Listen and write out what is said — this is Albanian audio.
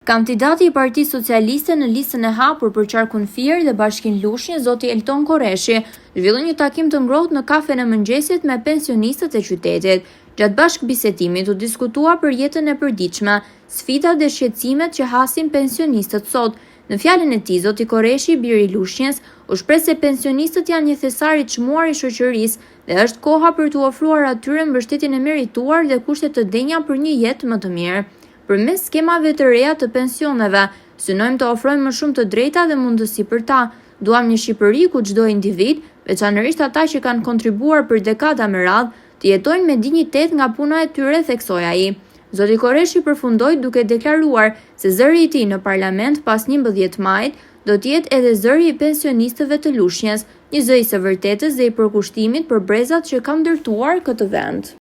Kandidati i Partisë Socialiste në listën e hapur për Qarkun Fier dhe Bashkinë Lushnjë, zoti Elton Korreshi, zhvilloi një takim të ngrohtë në kafen e mëngjesit me pensionistët e qytetit. Gjatë bashkëbisedimit u diskutua për jetën e përditshme, sfidat dhe shqetësimet që hasin pensionistët sot. Në fjalën e tij, zoti Korreshi, biri i Lushnjës, u shpreh se pensionistët janë një thesar i çmuar i shoqërisë dhe është koha për t'u ofruar atyre mbështetjen e merituar dhe kushte të denja për një jetë më të mirë. Përmes skemave të reja të pensioneve, synojmë të ofrojmë më shumë të drejta dhe mundësi për ta. Duam një Shqipëri ku çdo individ, veçanërisht ata që kanë kontribuar për dekada me radhë, të jetojnë me dinjitet nga puna e tyre, theksoi ai. Zoti Korreshi përfundoi duke deklaruar se zëri i tij në parlament pas 11 majit do të jetë edhe zëri i pensionistëve të Lushnjës, një zë i së vërtetës dhe i përkushtimit për brezat që kanë ndërtuar këtë vend.